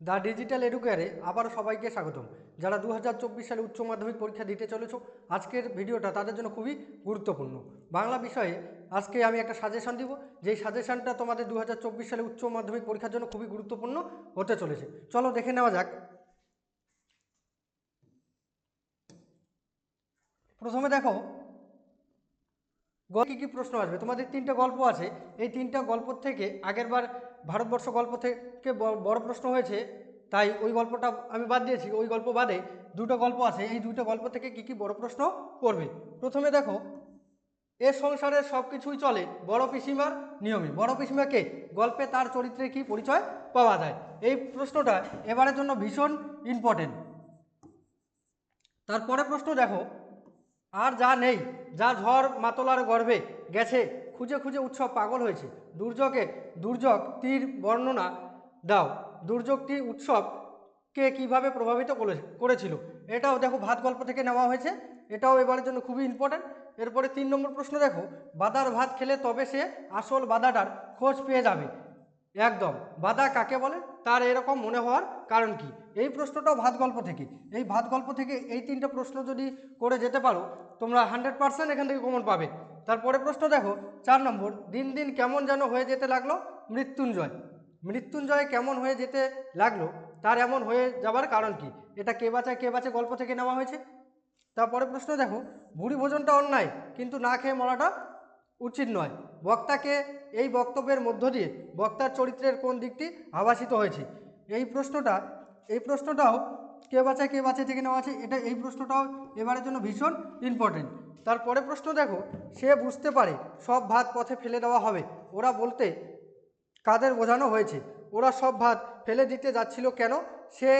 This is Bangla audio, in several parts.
দ্য ডিজিটাল এডুকেয়ারে আবারও সবাইকে স্বাগতম। যারা 2024 সালে উচ্চ মাধ্যমিক পরীক্ষা দিতে চলেছ, আজকের ভিডিওটা তাদের জন্য খুবই গুরুত্বপূর্ণ। বাংলা বিষয়ে আজকে আমি একটা সাজেশন দিব, যেই সাজেশনটা তোমাদের 2024 সালে উচ্চ মাধ্যমিক পরীক্ষার জন্য খুবই গুরুত্বপূর্ণ হতে চলেছে। চলো দেখে নেওয়া যাক। প্রথমে দেখো কী কী প্রশ্ন আসবে। তোমাদের 3টে গল্প আছে, এই 3টা গল্প থেকে আগেরবার ভারতবর্ষ গল্প থেকে বড় প্রশ্ন হয়েছে, তাই ওই গল্পটা আমি বাদ দিয়েছি। ওই গল্প বাদে 2টো গল্প আছে, এই 2টো গল্প থেকে কী কী বড় প্রশ্ন করবে। প্রথমে দেখো, এ সংসারের সব কিছুই চলে বড় পিসিমার নিয়মে। বড় পিসিমাকে গল্পে তার চরিত্রে কি পরিচয় পাওয়া যায়? এই প্রশ্নটা এবারের জন্য ভীষণ ইম্পর্টেন্ট। তারপরে প্রশ্ন দেখো, আর যা নেই, যা ঝড় মাতলার গর্ভে গেছে, খুঁজে খুঁজে উৎসব পাগল হয়েছে। দুর্যোগ তীর বর্ণনা দাও। দুর্যোগটি উৎসবকে কিভাবে প্রভাবিত করেছিল? এটাও দেখো ভাত গল্প থেকে নেওয়া হয়েছে, এটাও এবারের জন্য খুবই ইম্পর্টেন্ট। এরপরে 3 নম্বর প্রশ্ন দেখো, বাদার ভাত খেলে তবে সে আসল বাদাটার খোঁজ পেয়ে যাবে। একদম, বাদা কাকে বলে, তার এরকম মনে হওয়ার কারণ কি? এই প্রশ্নটাও ভাত গল্প থেকে। এই ভাত গল্প থেকে এই 3টে প্রশ্ন যদি করে যেতে পারো, তোমরা 100% এখান থেকে কমন পাবে। তারপরে প্রশ্ন দেখো 4 নম্বর, দিন দিন কেমন যেন হয়ে যেতে লাগলো মৃত্যুঞ্জয়। মৃত্যুঞ্জয় কেমন হয়ে যেতে লাগলো, তার এমন হয়ে যাবার কারণ কি? এটা কে বাঁচে গল্প থেকে নেওয়া হয়েছে। তারপরে প্রশ্ন দেখো, ভুরি ভোজনটা অন্যায়, কিন্তু না খেয়ে মরাটা উচিত নয়। বক্তাকে এই বক্তব্যের মধ্য দিয়ে বক্তার চরিত্রের কোন দিকটি আভাসিত হয়েছে? এই প্রশ্নটাও কে বাঁচে থেকে নেওয়া আছে। এই প্রশ্নটাও এবারের জন্য ভীষণ ইম্পর্টেন্ট। তারপরে প্রশ্ন দেখো, সে বুঝতে পারে সব ভাত পথে ফেলে দেওয়া হবে, ওরা বলতে কাদের বোঝানো হয়েছে? ওরা সব ভাত ফেলে দিতে যাচ্ছিল কেন? সে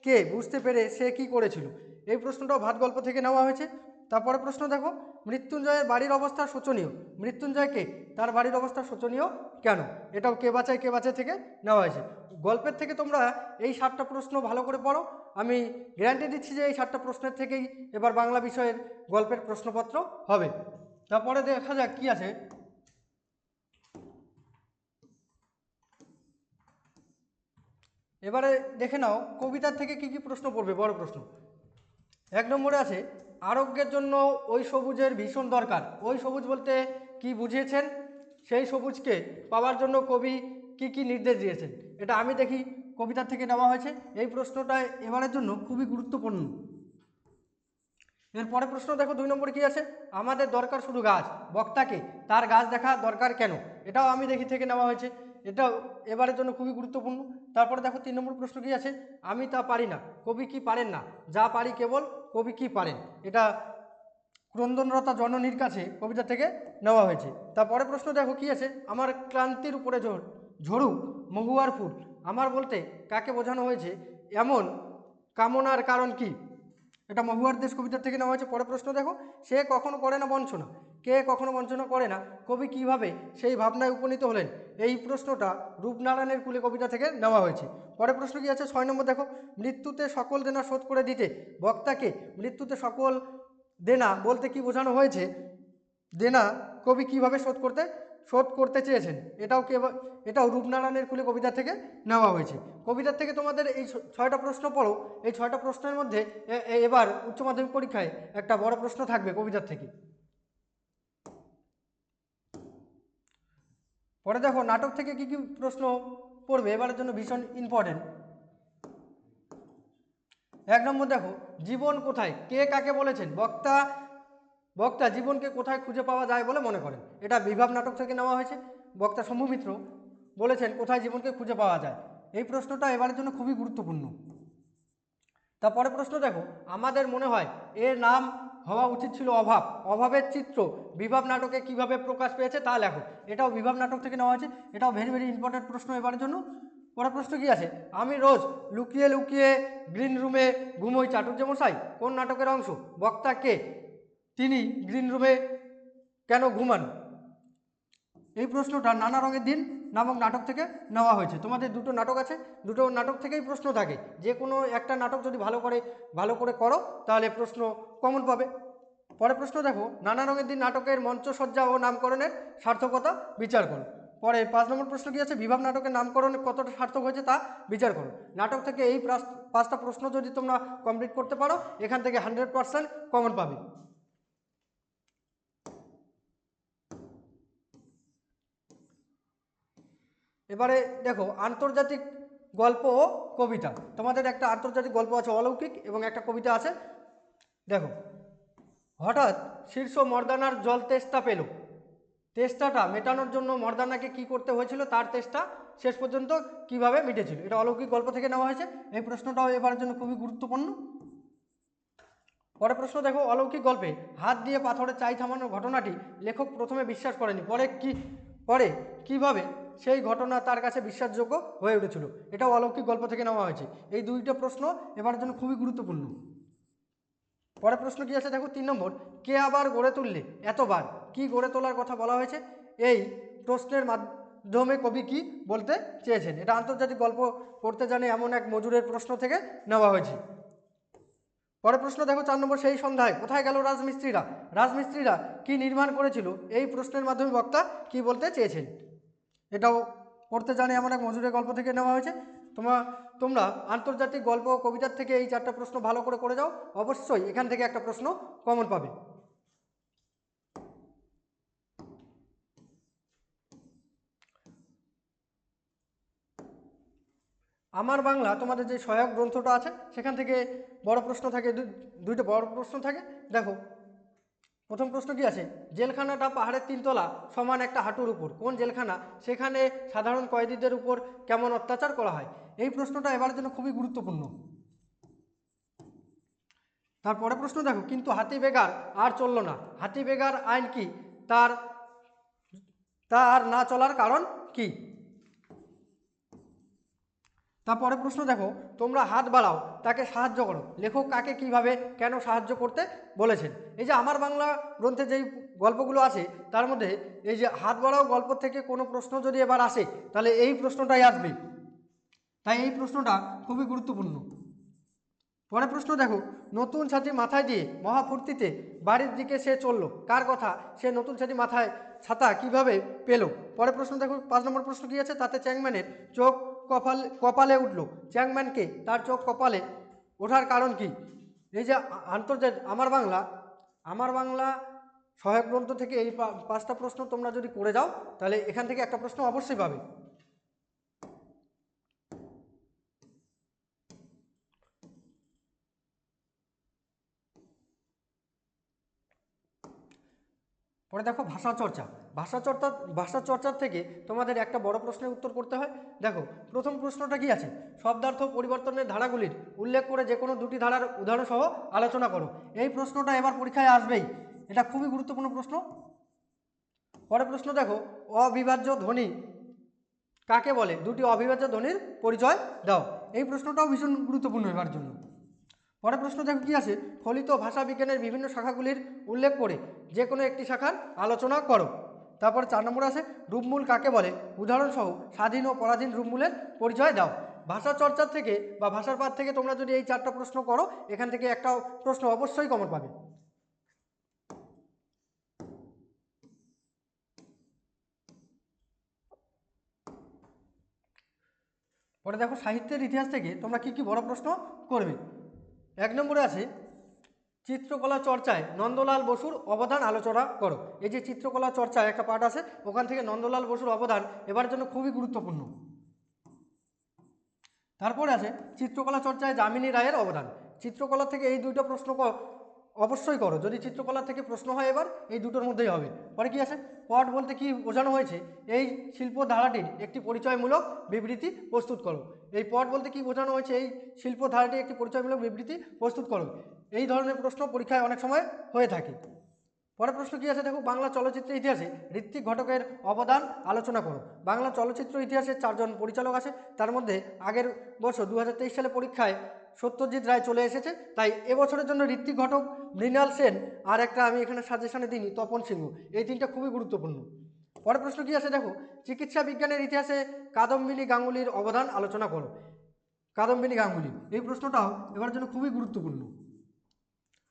কে? বুঝতে পেরে সে কি করেছিল? এই প্রশ্নটাও ভাত গল্প থেকে নেওয়া হয়েছে। তারপরে প্রশ্ন দেখো, মৃত্যুঞ্জয়ের বাড়ির অবস্থা শোচনীয়। মৃত্যুঞ্জয়কে তার বাড়ির অবস্থা শোচনীয় কেন? এটাও কে বাঁচায় থেকে নেওয়া হয়েছে। গল্পের থেকে তোমরা এই 7টা প্রশ্ন ভালো করে পড়ো, আমি গ্যারান্টি দিচ্ছি যে এই 7টা প্রশ্নের থেকেই এবার বাংলা বিষয়ের গল্পের প্রশ্নপত্র হবে। তারপরে দেখা যাক কি আছে। এবারে দেখে নাও কবিতার থেকে কি কি প্রশ্ন পড়বে। বড় প্রশ্ন 1 নম্বরে আছে, আরোগ্যের জন্য ওই সবুজের ভীষণ দরকার। ওই সবুজ বলতে কি বুঝিয়েছেন? সেই সবুজকে পাওয়ার জন্য কবি কি কি নির্দেশ দিয়েছেন? এটা আমি দেখি কবিতার থেকে নেওয়া হয়েছে। এই প্রশ্নটা এবারের জন্য খুবই গুরুত্বপূর্ণ। এরপরে প্রশ্ন দেখো 2 নম্বরে কি আছে, আমাদের দরকার শুধু গাছ, বক্তাকে তার গাছ দেখা দরকার কেন? এটাও আমি দেখি থেকে নেওয়া হয়েছে, এটাও এবারের জন্য খুবই গুরুত্বপূর্ণ। তারপরে দেখো 3 নম্বর প্রশ্ন কি আছে, আমি তা পারি না, কবি কি পারেন না? যা পারি কেবল, কবি কি পারেন? এটা ক্রন্দনরতা জননীর কাছে কবিতা থেকে নেওয়া হয়েছে। তারপরে প্রশ্ন দেখো কি আছে, আমার ক্লান্তির উপরে ঝরুক মহুয়ার ফুল। আমার বলতে কাকে বোঝানো হয়েছে? এমন কামনার কারণ কি? এটা মহুয়ার দেশ কবিতার থেকে নেওয়া হয়েছে। পরে প্রশ্ন দেখো, সে কখনো করে না বঞ্চনা। কে কখনো বঞ্চনা করে না? কবি কিভাবে সেই ভাবনায় উপনীত হলেন? এই প্রশ্নটা রূপনারায়ণের কুলে কবিতা থেকে নেওয়া হয়েছে। পরে প্রশ্ন কি আছে 6 নম্বর দেখো, মৃত্যুতে সকল দেনা শোধ করে দিতে বক্তাকে মৃত্যুতে সকল দেনা বলতে কি বোঝানো হয়েছে? দেনা কবি কিভাবে শোধ করতে চেয়েছেন? এটাও রূপনারায়ণের কুলে কবিতা থেকে নেওয়া হয়েছে। কবিতার থেকে তোমাদের এই 6টা প্রশ্ন পড়ো। এই 6টা প্রশ্নের মধ্যে এবার উচ্চ মাধ্যমিক পরীক্ষায় একটা বড় প্রশ্ন থাকবে কবিতার থেকে। পরে দেখো নাটক থেকে কি কি প্রশ্ন পড়বে, এবারের জন্য ভীষণ ইম্পর্টেন্ট। 1 নম্বর দেখো, জীবন কোথায়, কে কাকে বলেছেন? বক্তা জীবনকে কোথায় খুঁজে পাওয়া যায় বলে মনে করেন? এটা বিভাব নাটক থেকে নেওয়া হয়েছে। বক্তা শম্ভু মিত্র বলেছেন কোথায় জীবনকে খুঁজে পাওয়া যায়। এই প্রশ্নটা এবারের জন্য খুবই গুরুত্বপূর্ণ। তারপরে প্রশ্ন দেখো, আমাদের মনে হয় এর নাম হওয়া উচিত ছিল অভাব। অভাবের চিত্র বিভাব নাটকে কিভাবে প্রকাশ পেয়েছে তা লেখো। এটাও বিভাব নাটক থেকে নেওয়া হয়েছে। এটাও ভেরি ইম্পর্টেন্ট প্রশ্ন এবারের জন্য। পরের প্রশ্ন কি আছে, আমি রোজ লুকিয়ে লুকিয়ে গ্রিন রুমে ঘুমোই চাটুর্যমশাই কোন নাটকের অংশ? বক্তা কে? তিনি গ্রিন রুমে কেন ঘুমান? এই প্রশ্নটা নানা রঙের দিন নামক নাটক থেকে নেওয়া হয়েছে। তোমাদের 2টো নাটক আছে, 2টো নাটক থেকেই প্রশ্ন থাকে। যে কোনো একটা নাটক যদি ভালো করে করো তাহলে প্রশ্ন কমন পাবে। পরে প্রশ্ন দেখো, নানা রঙের দিন নাটকের মঞ্চসজ্জা ও নামকরণের সার্থকতা বিচার করো। পরে 5 নম্বর প্রশ্ন কি আছে, বিভাব নাটকের নামকরণ কতটা সার্থক হয়েছে তা বিচার করো। নাটক থেকে এই 5টা প্রশ্ন যদি তোমরা কমপ্লিট করতে পারো এখান থেকে 100% কমন পাবে। এবারে দেখো আন্তর্জাতিক গল্প ও কবিতা, তোমাদের একটা আন্তর্জাতিক গল্প আছে অলৌকিক এবং একটা কবিতা আছে। দেখো, হঠাৎ শীর্ষ মর্দানার জল তেষ্টা পেল, তেষ্টাটা মেটানোর জন্য মর্দানাকে কি করতে হয়েছিল, তার তেষ্টা শেষ পর্যন্ত কিভাবে মিটেছিল। এটা অলৌকিক গল্প থেকে নেওয়া হয়েছে। এই প্রশ্নটাও এবারের জন্য খুবই গুরুত্বপূর্ণ। পরের প্রশ্ন দেখো, অলৌকিক গল্পে হাত দিয়ে পাথরে চাই থামানোর ঘটনাটি লেখক প্রথমে বিশ্বাস করেনি, পরে কিভাবে সেই ঘটনা তার কাছে বিশ্বাসযোগ্য হয়ে উঠেছিল। এটাও অলৌকিক গল্প থেকে নেওয়া হয়েছে। এই দুইটা প্রশ্ন এবারের জন্য খুবই গুরুত্বপূর্ণ। পরের প্রশ্ন কি আছে দেখো, 3 নম্বর, কে আবার গড়ে তুললে এতবার, কি গড়ে তোলার কথা বলা হয়েছে, এই প্রশ্নের মাধ্যমে কবি কি বলতে চেয়েছেন। এটা আন্তর্জাতিক গল্প পড়তে জানে এমন এক মজুরের প্রশ্ন থেকে নেওয়া হয়েছে। পরের প্রশ্ন দেখো 4 নম্বর, সেই সন্ধ্যায় কোথায় গেল রাজমিস্ত্রিরা, রাজমিস্ত্রিরা কি নির্মাণ করেছিল, এই প্রশ্নের মাধ্যমে বক্তা কি বলতে চেয়েছেন। এটাও পড়তে জানে এমন এক মজুরের গল্প থেকে নেওয়া হয়েছে। তোমরা আন্তর্জাতিক গল্প ও কবিতার থেকে এই 4টা প্রশ্ন ভালো করে যাও, অবশ্যই এখান থেকে একটা প্রশ্ন কমন পাবে। আমার বাংলা তোমাদের যে সহায়ক গ্রন্থটা আছে সেখান থেকে বড় প্রশ্ন থাকে, দুইটা বড় প্রশ্ন থাকে। দেখো, প্রথম প্রশ্ন কি আছে, জেলখানাটা পাহাড়ের 3 তলা সমান একটা হাঁটুর উপর, কোন জেলখানা, সেখানে সাধারণ কয়েদিদের উপর কেমন অত্যাচার করা হয়। এই প্রশ্নটা এবারের জন্য খুবই গুরুত্বপূর্ণ। তারপরে প্রশ্ন দেখো, কিন্তু হাতি বেগার আর চলল না, হাতি বেগার আইন কি, তার না চলার কারণ কি। তারপরে প্রশ্ন দেখো, তোমরা হাত বাড়াও তাকে সাহায্য করো, লেখক কাকে কিভাবে কেন সাহায্য করতে বলেছেন। এই যে আমার বাংলা গ্রন্থে যেই গল্পগুলো আছে তার মধ্যে এই যে হাত বাড়াও গল্প থেকে কোনো প্রশ্ন যদি এবার আসে তাহলে এই প্রশ্নটাই আসবে, তাই এই প্রশ্নটা খুবই গুরুত্বপূর্ণ। পরের প্রশ্ন দেখো, নতুন ছাতি মাথায় দিয়ে মহাফুর্তিতে বাড়ির দিকে সে চলল, কার কথা, সে নতুন ছাতি মাথায় ছাতা কিভাবে পেল। পরের প্রশ্ন দেখো 5 নম্বর প্রশ্ন কি আছে, তাতে চ্যাংম্যানের চোখ কপালে উঠল, চ্যাংম্যানকে তার চোখ কপালে ওঠার কারণ কি। এই যে আন্তর্জাতিক আমার বাংলা সহায়ক গ্রন্থ থেকে এই 5টা প্রশ্ন তোমরা যদি করে যাও তাহলে এখান থেকে একটা প্রশ্ন অবশ্যই পাবে। পরে দেখো ভাষা চর্চার থেকে তোমাদের একটা বড় প্রশ্নের উত্তর করতে হয়। দেখো, প্রথম প্রশ্নটা কি আছে, শব্দার্থ পরিবর্তনের ধারাগুলির উল্লেখ করে যে কোনো 2টি ধারার উদাহরণ সহ আলোচনা করো। এই প্রশ্নটা এবার পরীক্ষায় আসবেই, এটা খুবই গুরুত্বপূর্ণ প্রশ্ন। পরের প্রশ্ন দেখো, অবিভাজ্য ধ্বনি কাকে বলে, 2টি অবিভাজ্য ধ্বনির পরিচয় দাও। এই প্রশ্নটাও ভীষণ গুরুত্বপূর্ণ এবার জন্য। পরের প্রশ্ন দেখো কি আছে, ফলিত ভাষা বিজ্ঞানের বিভিন্ন শাখাগুলির উল্লেখ করে যে কোনো একটি শাখার আলোচনা করো। তারপর 4 নম্বর আছে, রূপমূল কাকে বলে, উদাহরণসহ স্বাধীন ও পরাধীন রূপমূলের পরিচয় দাও। ভাষা চর্চার থেকে বা ভাষার পাঠ থেকে তোমরা যদি এই 4টা প্রশ্ন করো এখান থেকে একটা প্রশ্ন অবশ্যই কমন পাবে। পরে দেখো, সাহিত্যের ইতিহাস থেকে তোমরা কি কি বড় প্রশ্ন করবে। 1 নম্বরে আছে, চিত্রকলা চর্চায় নন্দলাল বসুর অবদান আলোচনা করো। এই যে চিত্রকলা চর্চায় একটা পার্ট আছে, ওখান থেকে নন্দলাল বসুর অবদান এবার জন্য খুবই গুরুত্বপূর্ণ। তারপরে আছে, চিত্রকলা চর্চায় যামিনী রায়ের অবদান। চিত্রকলা থেকে এই 2টা প্রশ্ন অবশ্যই করো, যদি চিত্রকলা থেকে প্রশ্ন হয় এবার এই দুটোর মধ্যেই হবে। পরে কি আছে, পট বলতে কি বোঝানো হয়েছে, এই শিল্প ধারাটির একটি পরিচয়মূলক বিবৃতি প্রস্তুত করো। এই পট বলতে কি বোঝানো হয়েছে, এই শিল্প ধারাটির একটি পরিচয়মূলক বিবৃতি প্রস্তুত করো। এই ধরনের প্রশ্ন পরীক্ষায় অনেক সময় হয়ে থাকে। পরের প্রশ্ন কি আছে দেখো, বাংলা চলচ্চিত্রের ইতিহাসে ঋত্বিক ঘটকের অবদান আলোচনা করো। বাংলা চলচ্চিত্র ইতিহাসে 4 জন পরিচালক আছে, তার মধ্যে আগের বছর 2023 সালে পরীক্ষায় সত্যজিৎ রায় চলে এসেছে, তাই এবছরের জন্য ঋত্বিক ঘটক, মৃণাল সেন, আর একটা আমি এখানে সাজেশনে দিইনি তপন সিংহ, এই 3টা খুবই গুরুত্বপূর্ণ। পরের প্রশ্ন কি আছে দেখো, চিকিৎসা বিজ্ঞানের ইতিহাসে কাদম্বিনী গাঙ্গুলির অবদান আলোচনা করো। কাদম্বিনী গাঙ্গুলি, এই প্রশ্নটাও এবার জন্য খুবই গুরুত্বপূর্ণ।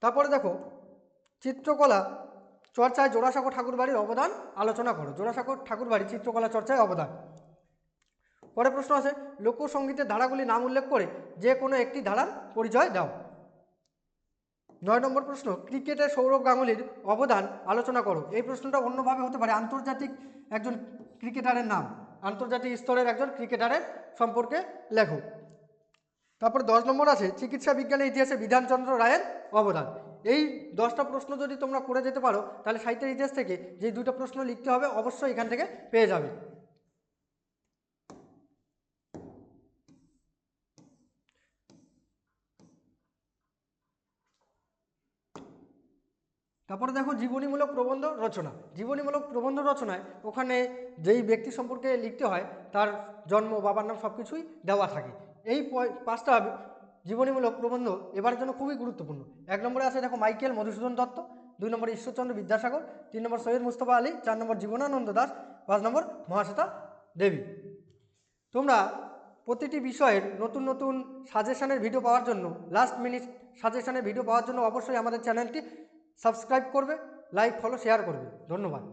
তারপরে দেখো, চিত্রকলা চর্চায় জোড়াসাঁকো ঠাকুরবাড়ির অবদান আলোচনা করো। জোড়াসাঁকো ঠাকুরবাড়ি চিত্রকলা চর্চায় অবদান। পরের প্রশ্ন আছে, লোকসঙ্গীতের ধারাগুলির নাম উল্লেখ করে যে কোনো একটি ধারার পরিচয় দাও। 9 নম্বর প্রশ্ন, ক্রিকেটে সৌরভ গাঙ্গুলির অবদান আলোচনা করো। এই প্রশ্নটা অন্যভাবে হতে পারে, আন্তর্জাতিক একজন ক্রিকেটারের নাম, আন্তর্জাতিক স্তরের একজন ক্রিকেটারের সম্পর্কে লেখো। তারপর 10 নম্বর আছে, চিকিৎসা বিজ্ঞানের ইতিহাসে বিধানচন্দ্র রায়ের অবদান। এই 10টা প্রশ্ন যদি তোমরা করে যেতে পারো তাহলে সাহিত্যের ইতিহাস থেকে যে 2টা প্রশ্ন লিখতে হবে অবশ্যই এখান থেকে পেয়ে যাবে। তারপরে দেখো জীবনীমূলক প্রবন্ধ রচনা। জীবনীমূলক প্রবন্ধ রচনায় ওখানে যেই ব্যক্তি সম্পর্কে লিখতে হয় তার জন্ম, বাবার নাম সব কিছুই দেওয়া থাকে। এই 5টা জীবনীমূলক প্রবন্ধ এবারের জন্য খুবই গুরুত্বপূর্ণ। 1 নম্বরে আছে দেখো মাইকেল মধুসূদন দত্ত, 2 নম্বরে ঈশ্বরচন্দ্র বিদ্যাসাগর, 3 নম্বর সৈয়দ মুস্তফা আলী, 4 নম্বর জীবনানন্দ দাশ, 5 নম্বর মহাশ্বেতা দেবী। তোমরা প্রতিটি বিষয়ের নতুন নতুন সাজেশনের ভিডিও পাওয়ার জন্য, লাস্ট মিনিট সাজেশনের ভিডিও পাওয়ার জন্য অবশ্যই আমাদের চ্যানেলটি সাবস্ক্রাইব করবে, লাইক, ফলো, শেয়ার করবে। ধন্যবাদ।